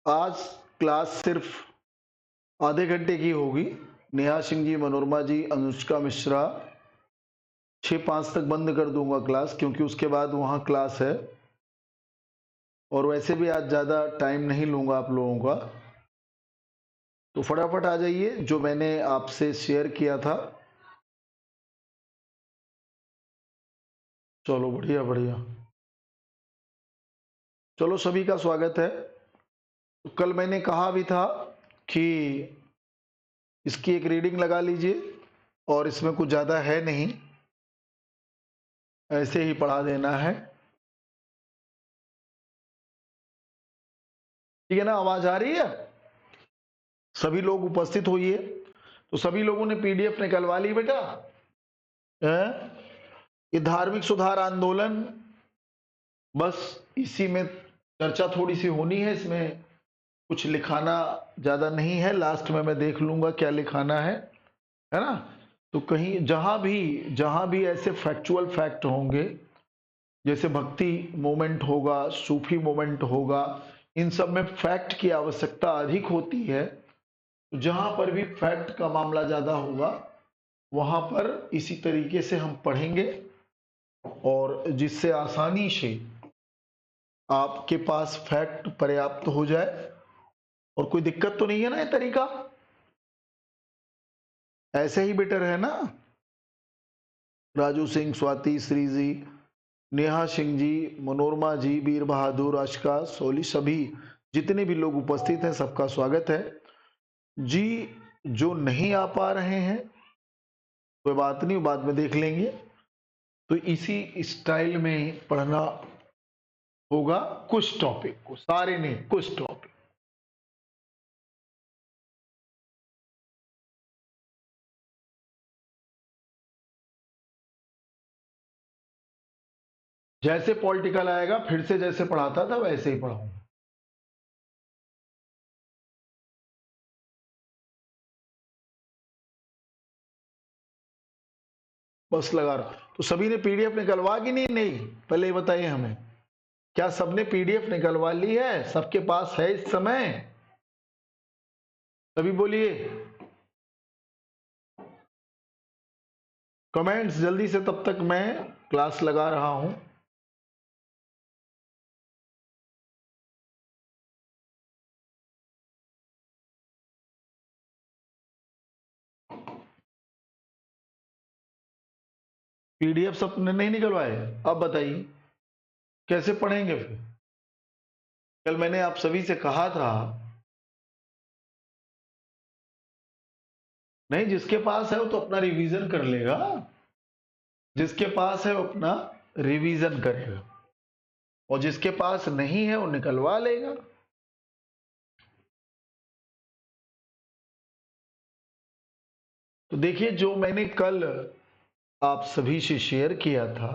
आज क्लास सिर्फ आधे घंटे की होगी। नेहा सिंह जी, मनोरमा जी, अनुष्का मिश्रा 6:05 तक बंद कर दूंगा क्लास, क्योंकि उसके बाद वहाँ क्लास है और वैसे भी आज ज़्यादा टाइम नहीं लूँगा आप लोगों का। तो फटाफट आ जाइए, जो मैंने आपसे शेयर किया था। चलो बढ़िया बढ़िया, चलो सभी का स्वागत है। तो कल मैंने कहा भी था कि इसकी एक रीडिंग लगा लीजिए और इसमें कुछ ज़्यादा है नहीं, ऐसे ही पढ़ा देना है, ठीक है ना। आवाज आ रही है? सभी लोग उपस्थित होइए। तो सभी लोगों ने पीडीएफ निकलवा ली बेटा? ये धार्मिक सुधार आंदोलन, बस इसी में चर्चा थोड़ी सी होनी है। इसमें कुछ लिखाना ज्यादा नहीं है, लास्ट में मैं देख लूंगा क्या लिखाना है ना। तो कहीं जहां भी ऐसे फैक्चुअल फैक्ट होंगे, जैसे भक्ति मोमेंट होगा, सूफी मोमेंट होगा, इन सब में फैक्ट की आवश्यकता अधिक होती है। तो जहां पर भी फैक्ट का मामला ज्यादा होगा, वहां पर इसी तरीके से हम पढ़ेंगे, और जिससे आसानी से आपके पास फैक्ट पर्याप्त हो जाए। और कोई दिक्कत तो नहीं है ना? ये तरीका ऐसे ही बेटर है ना? राजू सिंह, स्वाति, श्री जी, नेहा सिंह जी, मनोरमा जी, वीर बहादुर, आशका, सोली, सभी जितने भी लोग उपस्थित हैं सबका स्वागत है जी। जो नहीं आ पा रहे हैं कोई बात नहीं, बाद में देख लेंगे। तो इसी स्टाइल में पढ़ना होगा, कुछ टॉपिक को, सारे नहीं, कुछ टॉपिक। जैसे पॉलिटिकल आएगा फिर से जैसे पढ़ाता था वैसे ही पढ़ाऊंगा। बस लगा रहा। तो सभी ने पीडीएफ निकलवा कि नहीं? नहीं, पहले ये बताइए हमें, क्या सबने पीडीएफ निकलवा ली है? सबके पास है इस समय? सभी बोलिए कमेंट्स जल्दी से, तब तक मैं क्लास लगा रहा हूं। पीडीएफ सबने नहीं निकलवाए? अब बताइए कैसे पढ़ेंगे फिर? कल मैंने आप सभी से कहा था, नहीं जिसके पास है वो तो अपना रिवीजन कर लेगा, जिसके पास है वो अपना रिवीजन करेगा, और जिसके पास नहीं है वो निकलवा लेगा। तो देखिए, जो मैंने कल आप सभी से शेयर किया था,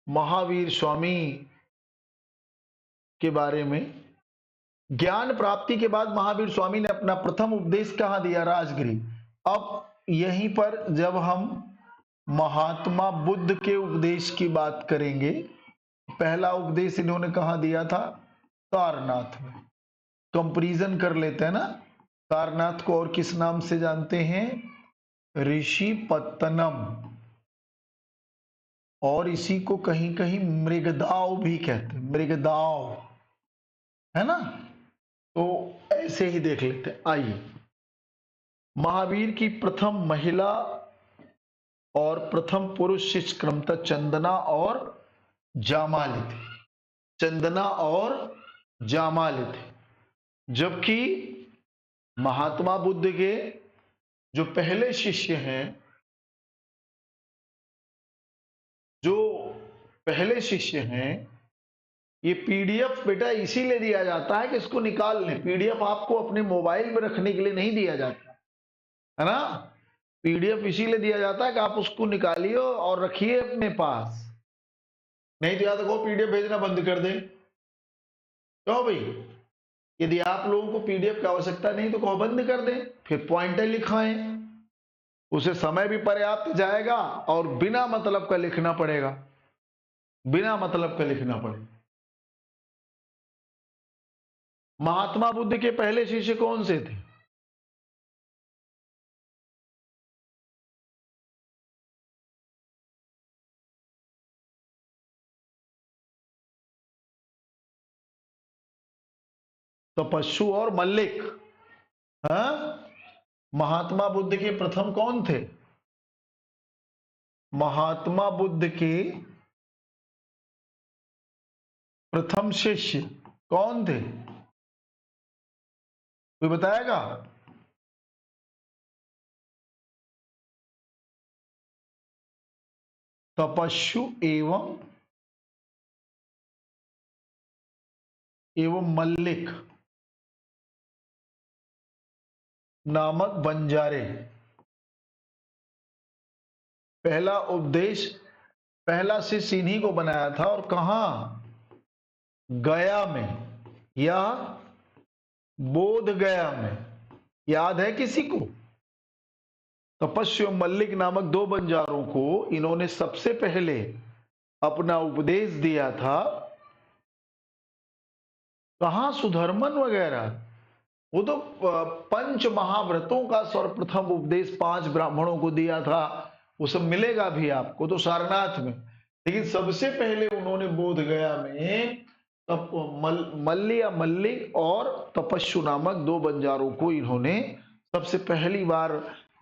महावीर स्वामी के बारे में, ज्ञान प्राप्ति के बाद महावीर स्वामी ने अपना प्रथम उपदेश कहाँ दिया? राजगिरी। अब यहीं पर जब हम महात्मा बुद्ध के उपदेश की बात करेंगे, पहला उपदेश इन्होंने कहाँ दिया था? सारनाथ में। कंपैरिजन कर लेते हैं ना। सारनाथ को और किस नाम से जानते हैं? ऋषि पत्तनम, और इसी को कहीं कहीं मृगदाव भी कहते हैं, मृगदाव, है ना। तो ऐसे ही देख लेते हैं। आइए, महावीर की प्रथम महिला और प्रथम पुरुष शिष्य क्रमतः चंदना और जामाली थे। चंदना और जामाली थे। जबकि महात्मा बुद्ध के जो पहले शिष्य हैं, जो पहले शिष्य हैं, ये पीडीएफ बेटा इसीलिए दिया जाता है कि इसको निकाल लें। पीडीएफ आपको अपने मोबाइल में रखने के लिए नहीं दिया जाता है ना। पीडीएफ इसीलिए दिया जाता है कि आप उसको निकालिए और रखिए अपने पास। नहीं तो या तो वो पीडीएफ भेजना बंद कर दें। क्यों भाई? यदि आप लोगों को पीडीएफ की आवश्यकता नहीं तो कहो बंद कर दें, फिर पॉइंटर लिखाएं, उसे समय भी पर्याप्त जाएगा और बिना मतलब का लिखना पड़ेगा। बिना मतलब का लिखना पड़े। महात्मा बुद्ध के पहले शिष्य कौन से थे? तपस्सु और मल्लिक। हाँ? महात्मा बुद्ध के प्रथम कौन थे? महात्मा बुद्ध के प्रथम शिष्य कौन थे? कोई बताएगा? तपस्सु एवं मल्लिक नामक बंजारे। पहला उपदेश, पहला शिष्य इन्हीं को बनाया था। और कहां? गया में या बोध गया में। याद है किसी को? तपस्वी एवं मल्लिक नामक दो बंजारों को इन्होंने सबसे पहले अपना उपदेश दिया था। कहां? सुधर्मन वगैरह। वो तो पंच महाव्रतों का सर्वप्रथम उपदेश 5 ब्राह्मणों को दिया था। वो सब मिलेगा भी आपको तो सारनाथ में। लेकिन सबसे पहले उन्होंने बोध गया में तब मल्ली या मल्लिक और तपस्सु नामक दो बंजारों को इन्होंने सबसे पहली बार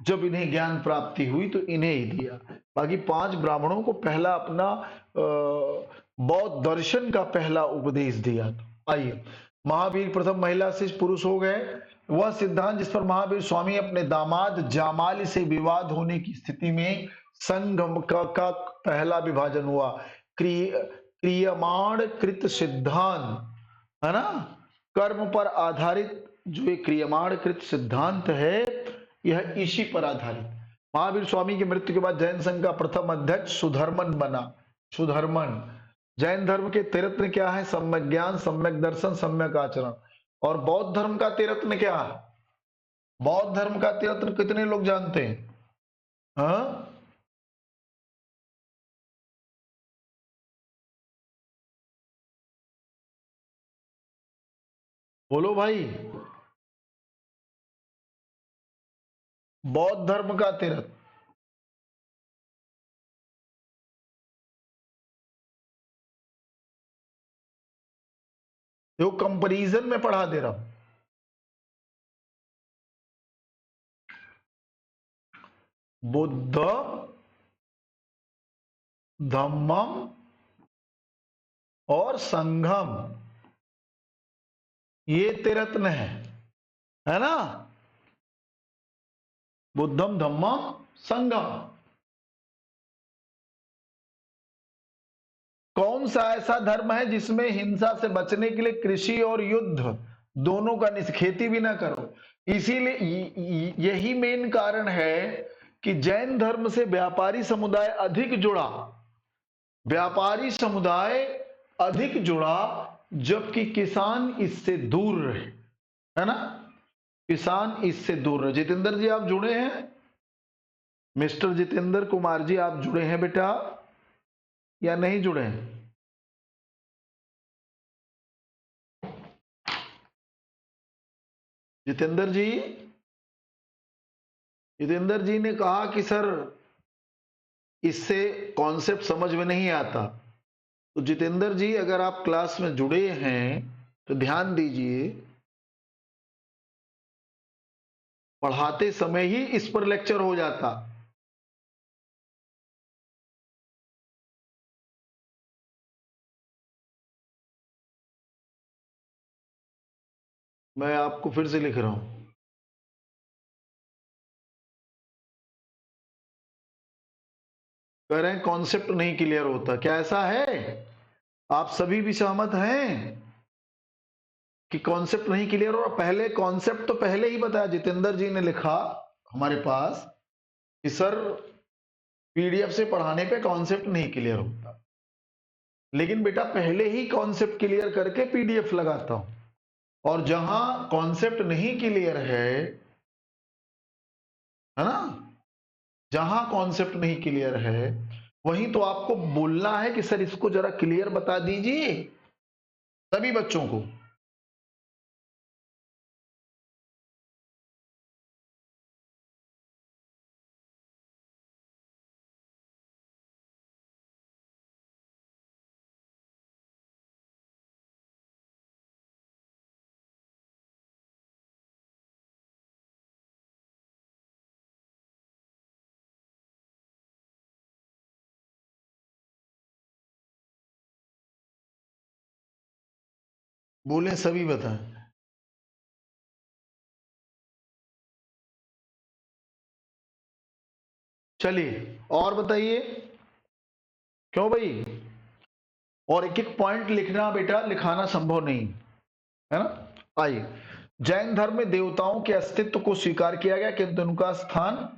जब इन्हें ज्ञान प्राप्ति हुई तो इन्हें ही दिया। बाकी 5 ब्राह्मणों को पहला अपना बौद्ध दर्शन का पहला उपदेश दिया था। आइए, महावीर प्रथम महिला से पुरुष हो गए। वह सिद्धांत जिस पर महावीर स्वामी अपने दामाद जामाली से विवाद होने की स्थिति में संगम का पहला विभाजन हुआ। क्रियमाण कृत सिद्धांत है ना, कर्म पर आधारित जो ये क्रियमाण कृत सिद्धांत है यह इसी पर आधारित। महावीर स्वामी की मृत्यु के बाद जैन संघ का प्रथम अध्यक्ष सुधर्मन बना। सुधर्मन। जैन धर्म के तीर्थन क्या है? सम्यक ज्ञान, सम्यक दर्शन, सम्यक आचरण। और बौद्ध धर्म का तीर्थन क्या है? बौद्ध धर्म का तीर्थन कितने लोग जानते हैं? हाँ? बोलो भाई। बौद्ध धर्म का तीर्थ जो कंपैरिजन में पढ़ा दे रहा हूं। बुद्ध, धम्मम और संघम, ये त्रिरत्न है ना? बुद्धम, धम्मम, संघम। कौन सा ऐसा धर्म है जिसमें हिंसा से बचने के लिए कृषि और युद्ध दोनों का खेती भी ना करो? इसीलिए यही मेन कारण है कि जैन धर्म से व्यापारी समुदाय अधिक जुड़ा। व्यापारी समुदाय अधिक जुड़ा जबकि किसान इससे दूर रहे, है ना? किसान इससे दूर रहे। जितेंद्र जी आप जुड़े हैं? मिस्टर जितेंद्र कुमार जी आप जुड़े हैं बेटा या नहीं जुड़े हैं? जितेंद्र जी, जितेंद्र जी ने कहा कि सर इससे कॉन्सेप्ट समझ में नहीं आता। तो जितेंद्र जी अगर आप क्लास में जुड़े हैं तो ध्यान दीजिए, पढ़ाते समय ही इस पर लेक्चर हो जाता। मैं आपको फिर से लिख रहा हूं। कह रहे हैं कॉन्सेप्ट नहीं क्लियर होता। क्या ऐसा है? आप सभी भी सहमत हैं कि कॉन्सेप्ट नहीं क्लियर हो रहा? पहले कॉन्सेप्ट तो पहले ही बताया। जितेंद्र जी ने लिखा हमारे पास कि सर पीडीएफ से पढ़ाने पे कॉन्सेप्ट नहीं क्लियर होता। लेकिन बेटा पहले ही कॉन्सेप्ट क्लियर करके पीडीएफ लगाता हूं। और जहां कॉन्सेप्ट नहीं क्लियर है ना, जहां कॉन्सेप्ट नहीं क्लियर है वही तो आपको बोलना है कि सर इसको जरा क्लियर बता दीजिए सभी बच्चों को। बोले सभी बताएं। चलिए और बताइए। क्यों भाई? और एक एक पॉइंट लिखना बेटा, लिखाना संभव नहीं है ना। आइए, जैन धर्म में देवताओं के अस्तित्व को स्वीकार किया गया किंतु उनका स्थान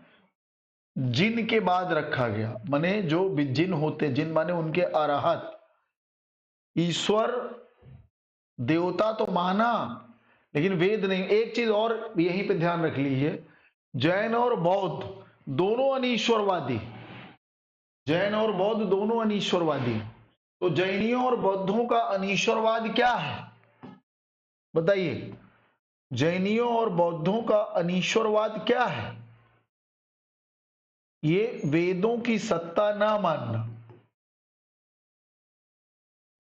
जिन के बाद रखा गया। माने जो जिन होते, जिन माने उनके अरहत। ईश्वर देवता तो माना लेकिन वेद नहीं। एक चीज और यहीं पे ध्यान रख लीजिए, जैन और बौद्ध दोनों अनीश्वरवादी, जैन और बौद्ध दोनों अनीश्वरवादी। तो जैनियों और बौद्धों का अनीश्वरवाद क्या है बताइए? जैनियों और बौद्धों का अनीश्वरवाद क्या है? ये वेदों की सत्ता ना मानना,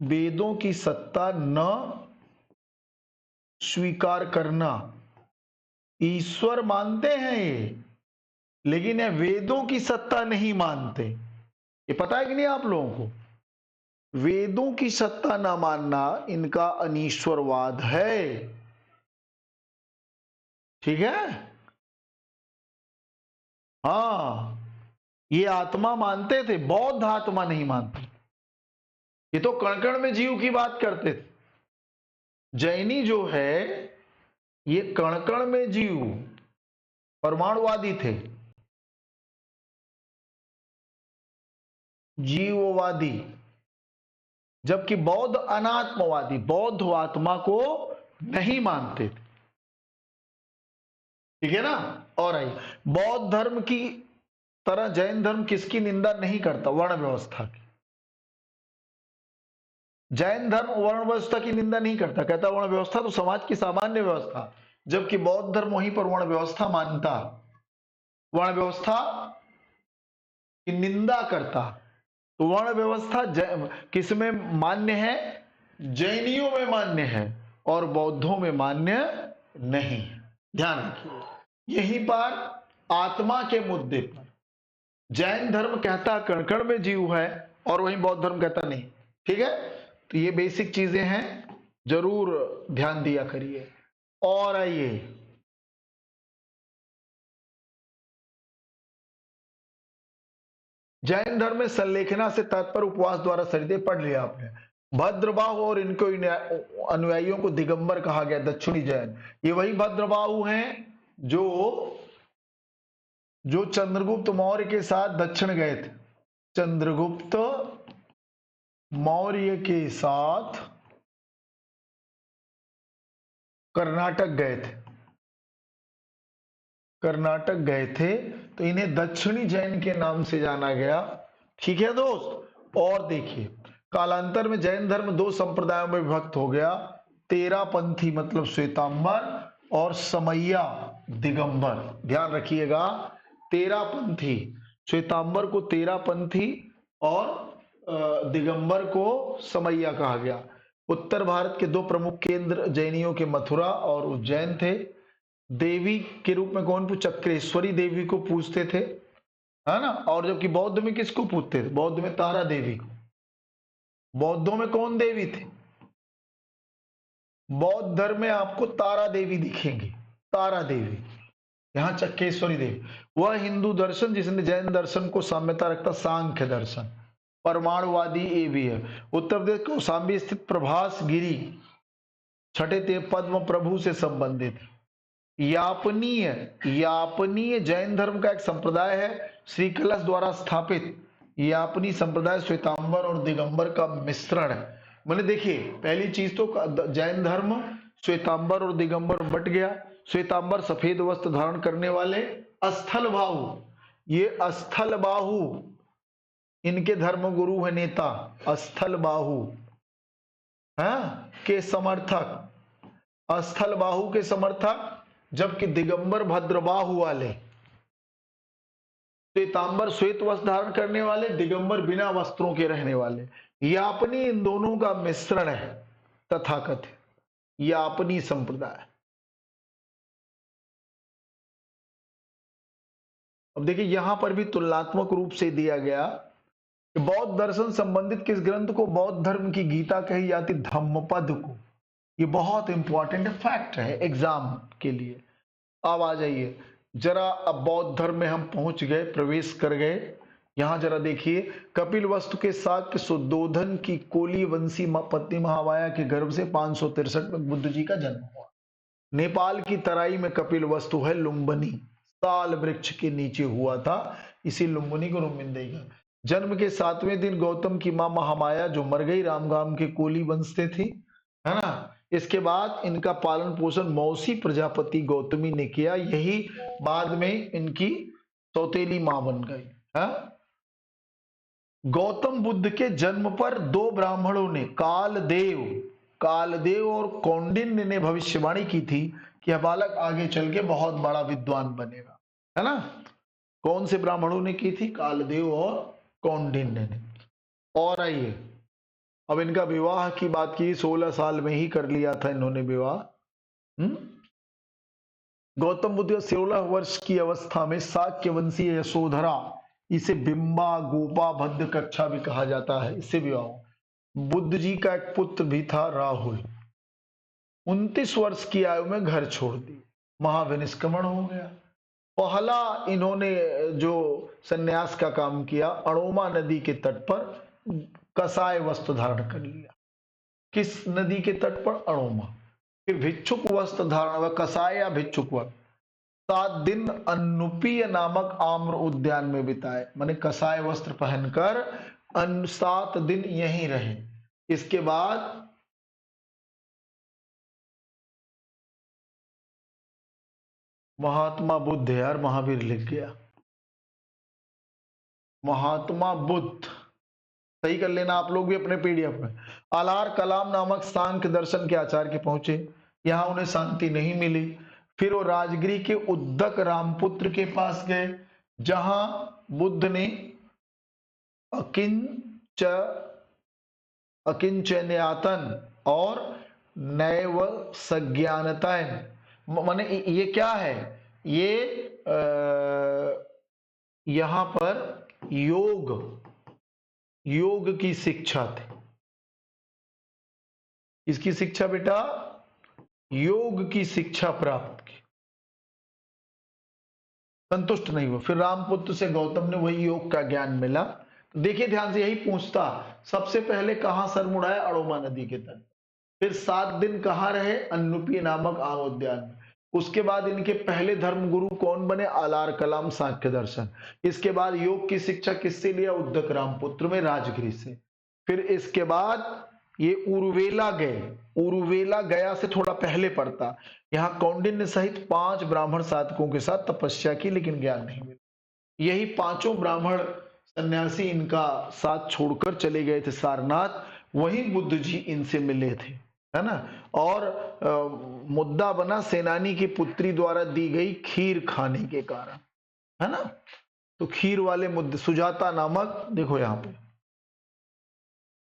वेदों की सत्ता न स्वीकार करना। ईश्वर मानते हैं ये, लेकिन ये वेदों की सत्ता नहीं मानते। ये पता है कि नहीं आप लोगों को? वेदों की सत्ता ना मानना इनका अनीश्वरवाद है। ठीक है? हाँ, ये आत्मा मानते थे, बौद्ध आत्मा नहीं मानते। ये तो कण कण में जीव की बात करते थे। जैनी जो है ये कण कण में जीव, परमाणुवादी थे, जीववादी। जबकि बौद्ध अनात्मवादी, बौद्ध आत्मा को नहीं मानते थे। ठीक है ना। और आई, बौद्ध धर्म की तरह जैन धर्म किसकी निंदा नहीं करता? वर्ण व्यवस्था की। जैन धर्म वर्ण व्यवस्था की निंदा नहीं करता, कहता वर्ण व्यवस्था तो समाज की सामान्य व्यवस्था। जबकि बौद्ध धर्म वहीं पर वर्ण व्यवस्था मानता, वर्ण व्यवस्था की निंदा करता। तो वर्ण व्यवस्था किसमें मान्य है? जैनियों में मान्य है और बौद्धों में मान्य नहीं। ध्यान रखिए, यहीं पर आत्मा के मुद्दे पर जैन धर्म कहता कण कण में जीव है और वहीं बौद्ध धर्म कहता नहीं। ठीक है, तो ये बेसिक चीजें हैं, जरूर ध्यान दिया करिए। और आइए, जैन धर्म में संलेखना से तात्पर्य उपवास द्वारा शरीर, पढ़ लिया आपने। भद्रबाहु और इनको अनुयायियों को दिगंबर कहा गया, दक्षिणी जैन। ये वही भद्रबाहु हैं जो चंद्रगुप्त मौर्य के साथ दक्षिण गए थे। चंद्रगुप्त मौर्य के साथ कर्नाटक गए थे, कर्नाटक गए थे, तो इन्हें दक्षिणी जैन के नाम से जाना गया। ठीक है दोस्त। और देखिए, कालांतर में जैन धर्म दो संप्रदायों में विभक्त हो गया, तेरा पंथी मतलब श्वेतांबर और समैया दिगंबर। ध्यान रखिएगा, तेरा पंथी, श्वेतांबर को तेरा पंथी और दिगंबर को समैया कहा गया। उत्तर भारत के दो प्रमुख केंद्र जैनियों के मथुरा और उज्जैन थे। देवी के रूप में कौन चक्रेश्वरी देवी को पूजते थे, है ना। और जबकि बौद्ध में किसको पूजते थे? बौद्ध में तारा देवी को। बौद्धों में कौन देवी थे? बौद्ध धर्म में आपको तारा देवी दिखेंगी, तारा देवी। यहां चक्रेश्वरी देवी। वह हिंदू दर्शन जिसने जैन दर्शन को साम्यता रखता, सांख्य दर्शन, परमाणुवादी ये भी है। उत्तर प्रदेश कौशाम्बी स्थित प्रभास गिरी छठे देव पद्म प्रभु से संबंधित। यापनीय, यापनीय जैन धर्म का एक संप्रदाय है, श्री कलश द्वारा स्थापित। यापनी संप्रदाय श्वेतांबर और दिगंबर का मिश्रण है। मैंने देखिए, पहली चीज तो जैन धर्म श्वेतांबर और दिगंबर बट गया। श्वेतांबर सफेद वस्त्र धारण करने वाले, स्थल बाहु, ये स्थल बाहु इनके धर्मगुरु है नेता स्थल बाहु, के समर्थक, स्थल बाहु के समर्थक, जबकि दिगंबर भद्रबाहु वाले, श्वेतांबर श्वेत वस्त्र धारण करने वाले, दिगंबर बिना वस्त्रों के रहने वाले, यापनी इन दोनों का मिश्रण है तथाकथित यापनी संप्रदाय। अब देखिए यहां पर भी तुलनात्मक रूप से दिया गया कि बौद्ध दर्शन संबंधित किस ग्रंथ को बौद्ध धर्म की गीता कही जाती, धम्मपद को। ये बहुत इंपॉर्टेंट फैक्ट है एग्जाम के लिए। अब आ जाइए जरा, अब बौद्ध धर्म में हम पहुंच गए, प्रवेश कर गए। यहां जरा देखिए, कपिल वस्तु के शाक्य सुद्धोधन की कोली वंशी पत्नी महामाया के गर्भ से 563 में बुद्ध जी का जन्म हुआ। नेपाल की तराई में कपिल वस्तु है, लुम्बिनी साल वृक्ष के नीचे हुआ था, इसी लुम्बिनी को लुम्बिनी का। जन्म के 7वें दिन गौतम की मां महामाया जो मर गई रामगाम के कोली वंश से थी, है ना। इसके बाद इनका पालन पोषण मौसी प्रजापति गौतमी ने किया, यही बाद में इनकी सौतेली मां बन गई है। गौतम बुद्ध के जन्म पर दो ब्राह्मणों ने, कालदेव और कौंडिन्य ने भविष्यवाणी की थी कि यह बालक आगे चल के बहुत बड़ा विद्वान बनेगा, है ना। कौन से ब्राह्मणों ने की थी, कालदेव और कौंडिन्य ने। और आइए अब इनका विवाह की बात की, 16 साल में ही कर लिया था इन्होंने विवाह। गौतम बुद्ध 16 वर्ष की अवस्था में शाक्य वंशीय यशोधरा, इसे बिंबा गोपा भद्र कक्षा भी कहा जाता है, इससे विवाह। बुद्ध जी का एक पुत्र भी था राहुल, 29 वर्ष की आयु में घर छोड़ दी, महाविनिष्क्रमण हो गया। पहला इन्होंने जो सन्यास का काम किया, अड़ोमा नदी के तट पर कसाय वस्त्र धारण कर लिया। किस नदी के तट पर, अड़ोमा। फिर भिक्षुक वस्त्र धारण, कसाय या भिक्षुक वस्त्र। 7 दिन अनुपीय नामक आम्र उद्यान में बिताए, माने कसाय वस्त्र पहनकर 7 दिन यहीं रहे। इसके बाद महात्मा बुद्ध, यार महावीर लिख गया, महात्मा बुद्ध, सही कर लेना आप लोग भी अपने पीडीएफ में। अलार कलाम नामक सांख्य दर्शन के आचार्य के पहुंचे, यहां उन्हें शांति नहीं मिली। फिर वो राजगिरी के उद्दक रामपुत्र के पास गए, जहां बुद्ध ने अकिंचन्यातन और नैव संज्ञानतन, माने ये क्या है, ये यहां पर योग की शिक्षा थी। इसकी शिक्षा बेटा, योग की शिक्षा प्राप्त की, संतुष्ट नहीं हुआ। फिर रामपुत्र से गौतम ने वही योग का ज्ञान मिला। देखिए ध्यान से, यही पूछता, सबसे पहले कहां सर मुड़ाया, अड़ोमा नदी के तट। फिर 7 दिन कहां रहे, अनुपी नामक आम उद्यान में। उसके बाद इनके पहले धर्मगुरु कौन बने, आलार कलाम सांख्य दर्शन। इसके बाद योग की शिक्षा किससे लिया, उद्दक रामपुत्र में, राजगिरी से। फिर इसके बाद ये उरुवेला गए, उरुवेला गया से थोड़ा पहले पड़ता। यहाँ कौंडिन्य सहित 5 ब्राह्मण साधकों के साथ तपस्या की, लेकिन ज्ञान नहीं मिला। यही 5 ब्राह्मण सन्यासी इनका साथ छोड़कर चले गए थे सारनाथ, वहीं बुद्ध जी इनसे मिले थे, है ना। और मुद्दा बना सेनानी की पुत्री द्वारा दी गई खीर खाने के कारण, है ना। तो खीर वाले मुद्दे, सुजाता नामक, देखो यहाँ पे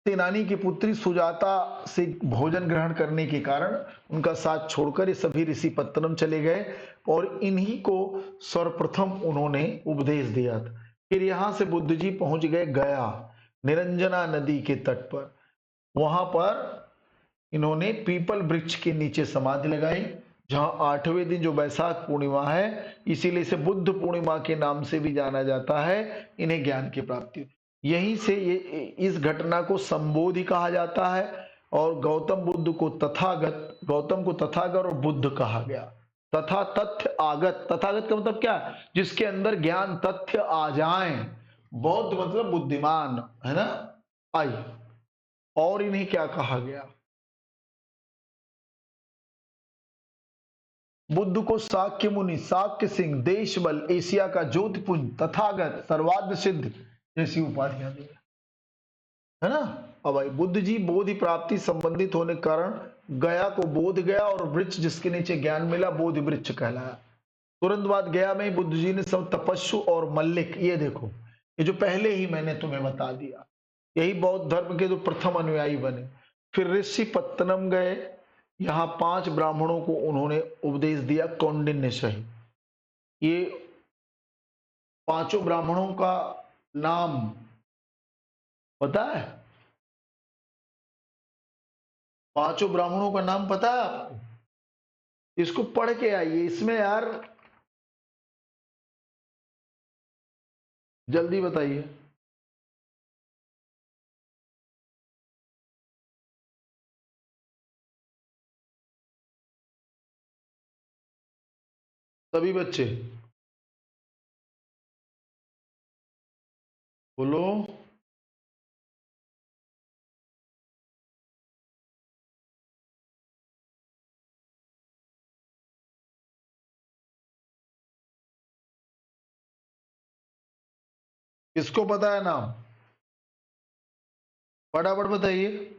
सेनानी की पुत्री सुजाता से भोजन ग्रहण करने के कारण उनका साथ छोड़कर ये सभी ऋषि पत्तनम चले गए, और इन्हीं को सर्वप्रथम उन्होंने उपदेश दिया था। फिर यहां से बुद्ध जी पहुंच गए गया, निरंजना नदी के तट पर। वहां पर इन्होंने पीपल वृक्ष के नीचे समाधि लगाई, जहां 8वें दिन जो वैशाख पूर्णिमा है, इसीलिए इसे बुद्ध पूर्णिमा के नाम से भी जाना जाता है। इन्हें ज्ञान की प्राप्ति हुई, यहीं से ये इस घटना को संबोधि कहा जाता है। और गौतम बुद्ध को तथागत, गौतम को तथागत और बुद्ध कहा गया। तथा तथ्य आगत, तथागत का मतलब क्या, जिसके अंदर ज्ञान तथ्य आ जाए। बौद्ध मतलब बुद्धिमान, है ना। आइए, और इन्हें क्या कहा गया, बुद्ध को शाक्य मुनि, शाक्य सिंह, देश बल, एशिया का ज्योतिपुंज, तथागत, सर्वाद्य सिद्ध, जैसी उपाधियां दी है ना। अब भाई बुद्ध जी बोधि प्राप्ति संबंधित होने के कारण गया को बोध गया और वृक्ष जिसके नीचे ज्ञान मिला बोधि वृक्ष कहलाया। तुरंत बाद गया में बुद्ध जी ने सब तपस्सु और मल्लिक, ये देखो ये जो पहले ही मैंने तुम्हें बता दिया, यही बौद्ध धर्म के जो प्रथम अनुयायी बने। फिर ऋषि पत्तनम गए, यहाँ 5 ब्राह्मणों को उन्होंने उपदेश दिया कौंडिन्य सहित। ये 5 ब्राह्मणों का नाम पता है? 5 ब्राह्मणों का नाम पता है आपको? इसको पढ़ के आइए, इसमें यार जल्दी बताइए। सभी बच्चे बोलो। किसको पता है नाम? फटाफट बताइए।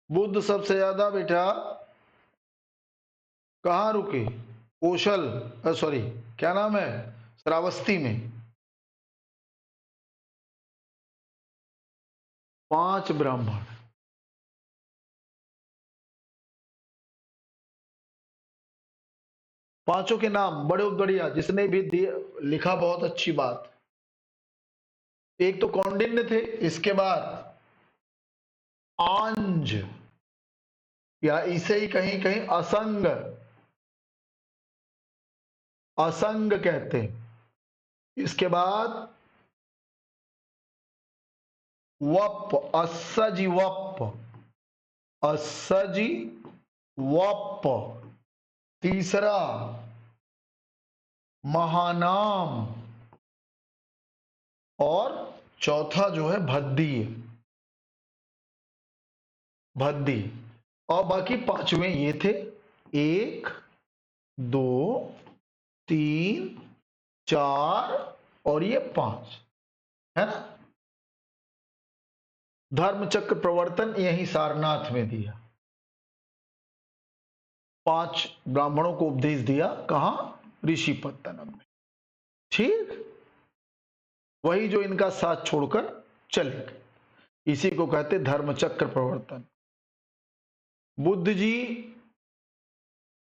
बुद्ध सबसे ज्यादा बेटा कहाँ रुके? कौशल, सॉरी क्या नाम है, श्रावस्ती में। 5 ब्राह्मण, पांचों के नाम बड़े बढ़िया, जिसने भी लिखा बहुत अच्छी बात। एक तो कौंडिन्य थे, इसके बाद आंज या इसे ही कहीं कहीं असंग, असंग कहते हैं। इसके बाद वप, असजी वप, असजी वप। तीसरा महानाम, और चौथा जो है भद्दी, भद्दी। और बाकी 5वें ये थे, 1 2 3 4 और ये 5, है ना। धर्मचक्र प्रवर्तन यही सारनाथ में दिया, 5 ब्राह्मणों को उपदेश दिया, कहां? ऋषि पत्तनम में। ठीक, वही जो इनका साथ छोड़कर चले गए, इसी को कहते धर्मचक्र प्रवर्तन। बुद्ध जी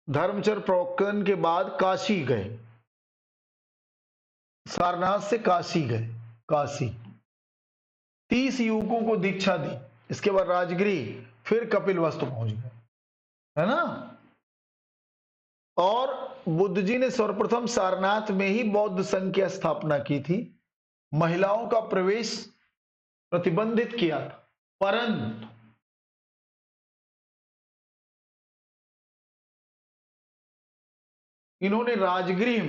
धर्मचक्र प्रवर्तन के बाद काशी गए, सारनाथ से काशी गए, काशी 30 युवकों को दीक्षा दी। इसके बाद राजगृह, फिर कपिलवस्तु पहुंच गए, है ना। और बुद्ध जी ने सर्वप्रथम सारनाथ में ही बौद्ध संघ की स्थापना की थी। महिलाओं का प्रवेश प्रतिबंधित किया था, परंतु इन्होंने राजगृह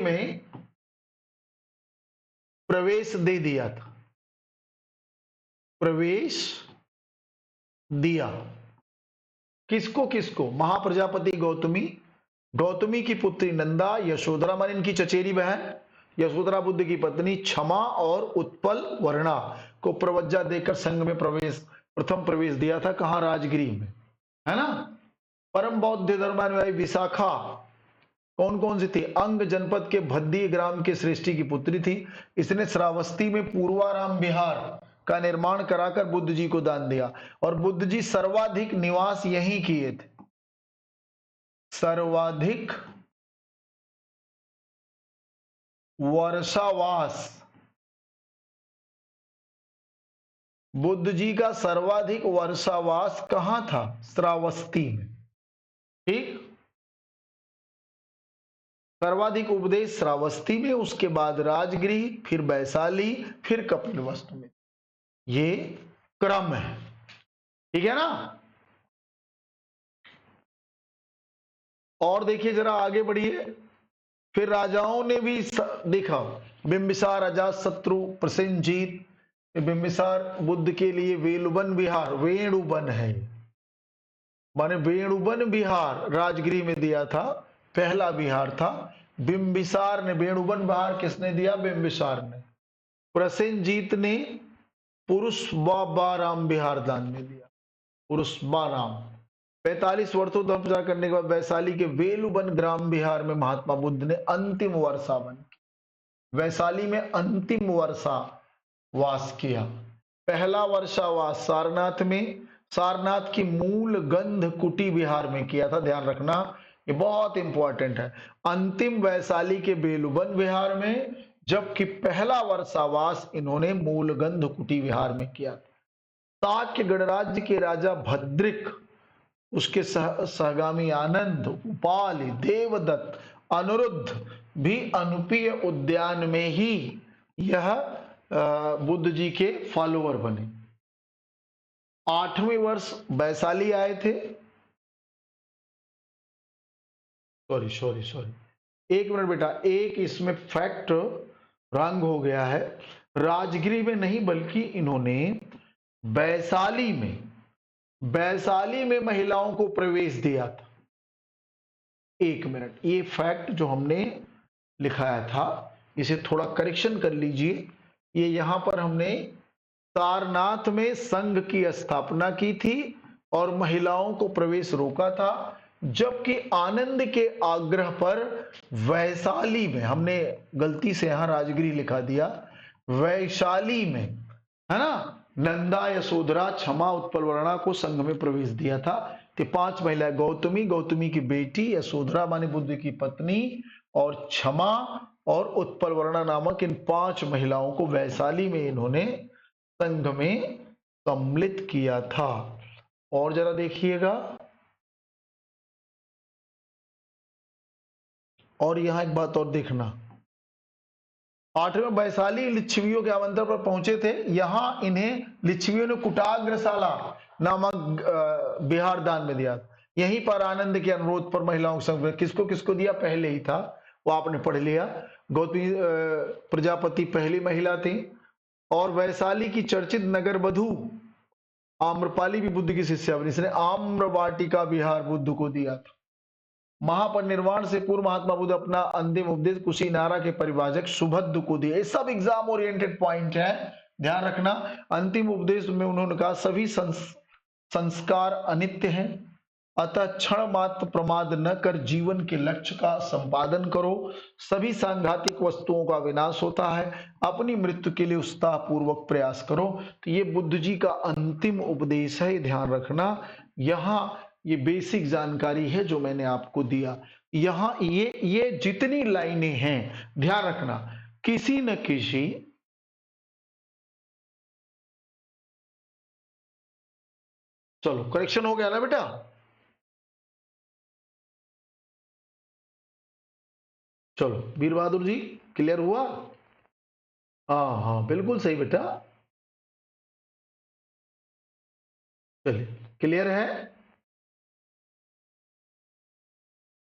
में प्रवेश दे दिया था, प्रवेश दिया। किसको किसको? महाप्रजापति गौतमी, गौतमी की पुत्री नंदा, यशोधरा मान इनकी चचेरी बहन, यशोधरा बुद्ध की पत्नी, क्षमा और उत्पल वर्णा को प्रवज्जा देकर संघ में प्रथम प्रवेश दिया था। कहां? राजगृह में, है ना। परम बौद्ध धर्मानुयायी विशाखा कौन कौन सी थी? अंग जनपद के भद्दी ग्राम के श्रेष्ठी की पुत्री थी। इसने श्रावस्ती में पूर्वाराम विहार का निर्माण कराकर बुद्ध जी को दान दिया, और बुद्ध जी सर्वाधिक निवास यहीं किए थे, सर्वाधिक वर्षावास। बुद्ध जी का सर्वाधिक वर्षावास कहां था? श्रावस्ती में। ठीक, सर्वाधिक उपदेश श्रावस्ती में, उसके बाद राजगृह, फिर वैशाली, फिर कपिलवस्तु में। ये क्रम है, ठीक है ना। और देखिए जरा आगे बढ़िए, फिर राजाओं ने भी देखा, बिंबिसार, अजात शत्रु, प्रसेनजीत। बिंबिसार बुद्ध के लिए वेलुबन विहार, वेणुबन है, माने वेणुबन विहार राजगिरी में दिया था, पहला विहार था। बिंबिसार ने वेणुबन विहार किसने दिया? बिंबिसार ने। प्रसेनजीत ने पुरुषबाराम विहार दान में दिया, पुरुषबाराम। 45 वर्षों तक प्रचार करने के बाद वैशाली के वेलुबन ग्राम विहार में महात्मा बुद्ध ने अंतिम वर्षावन की। वैशाली में अंतिम वर्षा वास किया। पहला वर्षावास सारनाथ में, सारनाथ की मूल गंध कुटी विहार में किया था, ध्यान रखना, ये बहुत इंपॉर्टेंट है। अंतिम वैशाली के बेलुबन विहार में, जबकि पहला वर्षावास इन्होंने मूल गंध कुटी विहार में किया था। शाक्य गणराज्य के राजा भद्रिक, उसके सहगामी आनंद, उपालि, देवदत्त, अनिरुद्ध भी अनुपीय उद्यान में ही यह बुद्ध जी के फॉलोवर बने। 8वें वर्ष वैशाली आए थे, सॉरी, एक मिनट बेटा, एक इसमें फैक्ट रंग हो गया है। राजगिरी में नहीं बल्कि इन्होंने वैशाली में महिलाओं को प्रवेश दिया था। एक मिनट, ये फैक्ट जो हमने लिखाया था इसे थोड़ा करेक्शन कर लीजिए। ये यहां पर हमने सारनाथ में संघ की स्थापना की थी और महिलाओं को प्रवेश रोका था, जबकि आनंद के आग्रह पर वैशाली में, हमने गलती से यहां राजगिरी लिखा दिया, वैशाली में, है ना, नंदा, यशोधरा, क्षमा, उत्पलवर्णा को संघ में प्रवेश दिया था। तो 5 महिलाएं, गौतमी की बेटी, यशोधरा माने बुद्ध की पत्नी, और क्षमा और उत्पलवर्णा नामक इन 5 महिलाओं को वैशाली में इन्होंने संघ में सम्मिलित किया था। और जरा देखिएगा, और यहां एक बात और देखना, 8वें वैशाली लिच्छवियों के आमंत्रण पर पहुंचे थे। यहां इन्हें लिच्छवियों ने कुटाग्रशाला नामक बिहार दान में दिया। यहीं पर आनंद के अनुरोध पर महिलाओं के किसको दिया पहले ही था, वो आपने पढ़ लिया। गौतमी प्रजापति पहली महिला थी। और वैशाली की चर्चित नगर वधु आम्रपाली भी बुद्ध की शिष्या बनी, इसने आम्र वाटिका विहार बुद्ध को दिया था। महापरिनिर्वाण से पूर्व महात्मा बुद्ध अपना अंतिम उपदेश कुशीनारा के परिभाषक सुभद्द को दिया। ये सब एग्जाम ओरिएंटेड पॉइंट है, ध्यान रखना। अंतिम उपदेश में उन्होंने कहा सभी संस्कार अनित्य हैं, अतः क्षण मात्र प्रमाद न कर जीवन के लक्ष्य का संपादन करो। सभी सांघातिक वस्तुओं का विनाश होता है, अपनी मृत्यु के लिए उत्साह पूर्वक प्रयास करो। तो ये बुद्ध जी का अंतिम उपदेश है, ध्यान रखना। यहाँ ये बेसिक जानकारी है जो मैंने आपको दिया। यहाँ ये जितनी लाइनें हैं, ध्यान रखना, किसी न किसी चलो करेक्शन हो गया ना बेटा? चलो वीर बहादुर जी क्लियर हुआ? हाँ बिल्कुल सही बेटा, चलिए क्लियर है।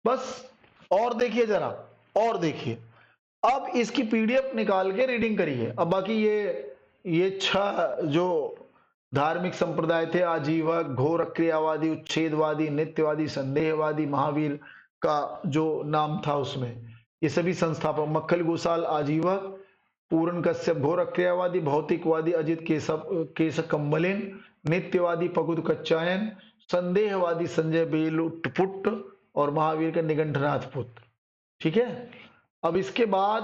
बस और देखिए जरा, और देखिए, अब इसकी पीडीएफ निकाल के रीडिंग करिए। अब बाकी ये 6 जो धार्मिक संप्रदाय थे, आजीवक, घोर क्रियावादी, उच्छेदवादी, नित्यवादी, संदेहवादी, महावीर का जो नाम था उसमें, ये सभी संस्थापक मक्खल गोसाल आजीवक, पूर्ण कश्यप घोर क्रियावादी, भौतिकवादी अजित केशव कम्बलिन, नित्यवादी पकुद कच्चायन, संदेहवादी संजय बेलुटपुट और महावीर का निगंठनाथ पुत्र। ठीक है, अब इसके बाद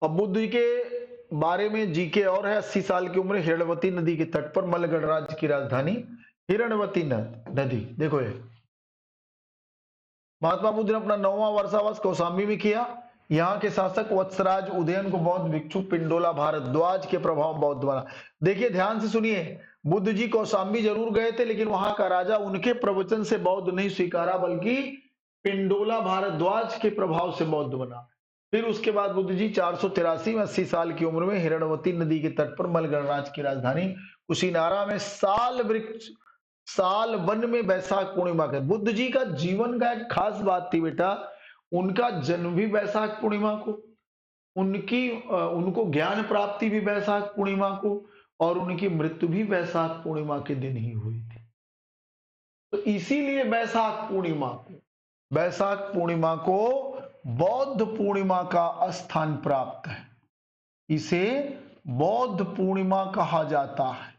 अब बुद्ध जी के बारे में जीके और है। 80 साल की उम्र, हिरणवती नदी के तट पर, मलगढ़ राज्य की राजधानी हिरणवती नदी। देखो ये महात्मा बुद्ध ने अपना 9वां वर्षावास कौशाम्बी में किया। यहाँ के शासक वत्सराज उदयन को बौद्ध भिक्षु पिंडोला भारद्वाज के प्रभाव बौद्ध बना। देखिए ध्यान से सुनिए, बुद्ध जी कौशाम्बी जरूर गए थे, लेकिन वहां का राजा उनके प्रवचन से बौद्ध नहीं स्वीकारा, बल्कि पिंडोला भारद्वाज के प्रभाव से बौद्ध बना। फिर उसके बाद बुद्ध जी 483 में 80 साल की उम्र में हिरणवती नदी के तट पर मल गणराज्य की राजधानी कुशीनारा में साल वन में वैशाख पूर्णिमा का, बुद्ध जी का जीवन का एक खास बात थी बेटा, उनका जन्म भी वैशाख पूर्णिमा को, उनको ज्ञान प्राप्ति भी वैशाख पूर्णिमा को, और उनकी मृत्यु भी वैशाख पूर्णिमा के दिन ही हुई थी। तो इसीलिए वैशाख पूर्णिमा को बौद्ध पूर्णिमा का स्थान प्राप्त है, इसे बौद्ध पूर्णिमा कहा जाता है।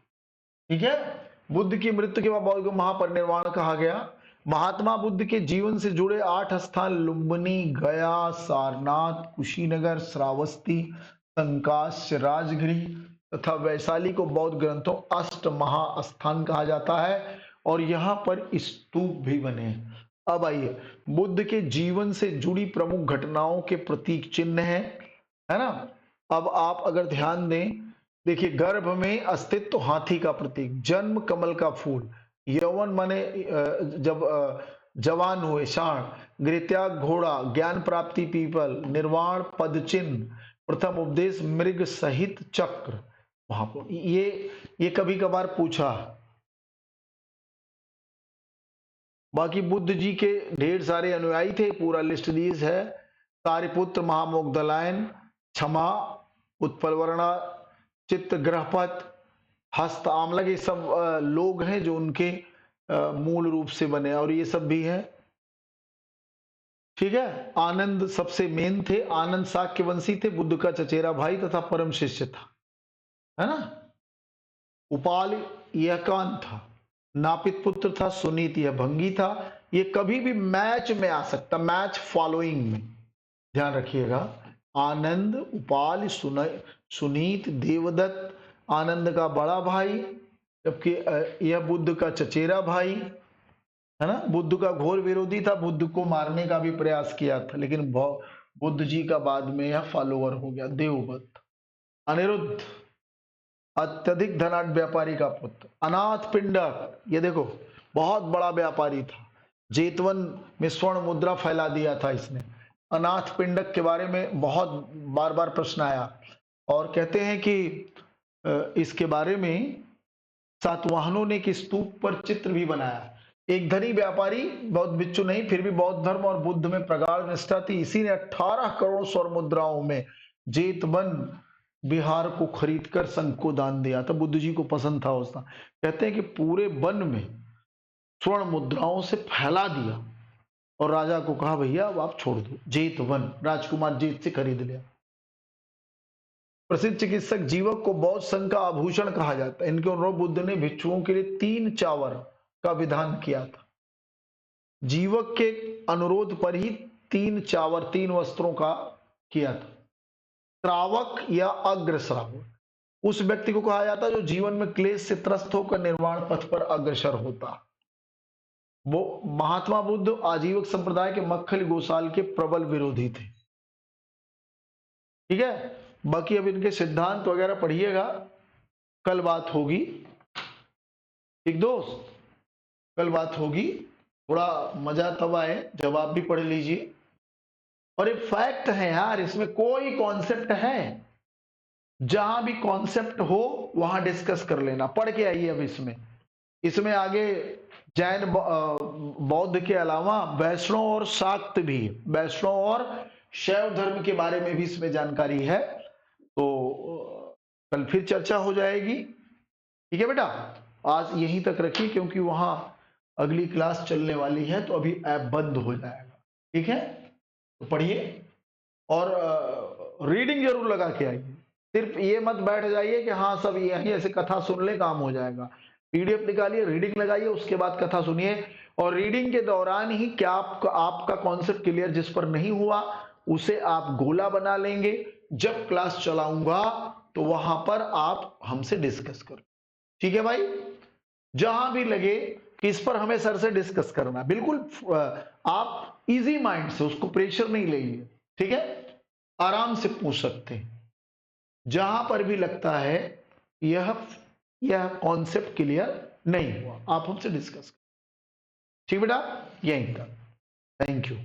ठीक है, बुद्ध की मृत्यु के बाद बौद्ध को महापरिनिर्वाण कहा गया। महात्मा बुद्ध के जीवन से जुड़े 8 स्थान लुम्बिनी, गया, सारनाथ, कुशीनगर, श्रावस्ती, संकाश, राजगिरी तथा वैशाली को बौद्ध ग्रंथों अष्ट महास्थान कहा जाता है, और यहां पर स्तूप भी बने हैं। अब आइए, बुद्ध के जीवन से जुड़ी प्रमुख घटनाओं के प्रतीक चिन्ह है ना। अब आप अगर ध्यान दें, देखिए, गर्भ में अस्तित्व हाथी का प्रतीक, जन्म कमल का फूल, यौवन माने जब जवान हुए शाण, गृहत्याग घोड़ा, ज्ञान प्राप्ति पीपल, निर्वाण पद चिन्ह, प्रथम उपदेश मृग सहित चक्र। वहां पर ये कभी कभार पूछा। बाकी बुद्ध जी के ढेर सारे अनुयायी थे, पूरा लिस्ट दीज है। सारिपुत्र, महामोगदलायन, क्षमा, उत्पलवर्णा, चित्त ग्रहपत, हस्त आमलक, ये सब लोग हैं जो उनके मूल रूप से बने, और ये सब भी है। ठीक है, आनंद सबसे मेन थे, आनंद शाक्यवंशी थे, बुद्ध का चचेरा भाई तथा परम शिष्य था, है ना। उपाल यह कान था, नापित पुत्र था, सुनीत यह भंगी था। ये कभी भी मैच में आ सकता, मैच फॉलोइंग में, ध्यान रखिएगा। आनंद, उपाल, सुनीत, देवदत्त, आनंद का बड़ा भाई, जबकि यह बुद्ध का चचेरा भाई, है ना। बुद्ध का घोर विरोधी था, बुद्ध को मारने का भी प्रयास किया था, लेकिन बुद्ध जी का बाद में यह फॉलोअर हो गया। देवदत्त, अनिरुद्ध, अत्यधिक धनाढ्य व्यापारी का पुत्र। अनाथ पिंडक, ये देखो बहुत बड़ा व्यापारी था, जेतवन में स्वर्ण मुद्रा फैला दिया था इसने। अनाथ पिंडक के बारे में बहुत बार बार प्रश्न आया, और कहते हैं कि इसके बारे में सातवाहनों ने एक स्तूप पर चित्र भी बनाया। एक धनी व्यापारी, बौद्ध भिक्षु नहीं, फिर भी बौद्ध धर्म और बुद्ध में प्रगाढ़ निष्ठा थी। इसी ने 18 करोड़ स्वर्ण मुद्राओं में जेतवन बिहार को खरीदकर संघ को दान दिया था। बुद्ध जी को पसंद था उसका। कहते हैं कि पूरे वन में स्वर्ण मुद्राओं से फैला दिया, और राजा को कहा भैया अब आप छोड़ दो। जेतवन, राजकुमार जेत से खरीद लिया। प्रसिद्ध चिकित्सक जीवक को बौद्ध संघ का आभूषण कहा जाता है। इनके अनुरूप बुद्ध ने भिक्षुओं के लिए 3 चावर का विधान किया था। जीवक के अनुरोध पर ही 3 चावर, 3 वस्त्रों का किया था। श्रावक या अग्र श्रावक उस व्यक्ति को कहा जाता है जो जीवन में क्लेश से त्रस्त होकर निर्वाण पथ पर अग्रसर होता। वो महात्मा बुद्ध आजीवक संप्रदाय के मक्खल गोसाल के प्रबल विरोधी थे। ठीक है, बाकी अब इनके सिद्धांत वगैरह पढ़िएगा, कल बात होगी। ठीक दोस्त, कल बात होगी। थोड़ा मजा तब आए जब आप भी पढ़ लीजिए। और ये फैक्ट है यार, इसमें कोई कॉन्सेप्ट है, जहां भी कॉन्सेप्ट हो वहां डिस्कस कर लेना। पढ़ के आइए। अब इसमें आगे जैन बौद्ध के अलावा वैष्णव और शाक्त भी, वैष्णव और शैव धर्म के बारे में भी इसमें जानकारी है। तो कल फिर चर्चा हो जाएगी। ठीक है बेटा, आज यहीं तक रखिए, क्योंकि वहां अगली क्लास चलने वाली है, तो अभी ऐप बंद हो जाएगा। ठीक है, तो पढ़िए और रीडिंग जरूर लगा के आइए। सिर्फ ये मत बैठ जाइए कि हाँ सब यही ऐसे कथा सुन ले, काम हो जाएगा। पीडीएफ निकालिए, रीडिंग लगाइए, उसके बाद कथा सुनिए। और रीडिंग के दौरान ही क्या आपका कॉन्सेप्ट क्लियर जिस पर नहीं हुआ उसे आप गोला बना लेंगे। जब क्लास चलाऊंगा तो वहां पर आप हमसे डिस्कस करो। ठीक है भाई, जहां भी लगे कि इस पर हमें सर से डिस्कस करना, बिल्कुल आप इजी माइंड से, उसको प्रेशर नहीं लेंगे। ठीक है, आराम से पूछ सकते हैं। जहां पर भी लगता है यह कॉन्सेप्ट क्लियर नहीं हुआ, आप हमसे डिस्कस करें। ठीक बेटा, यहीं तक। Thank you.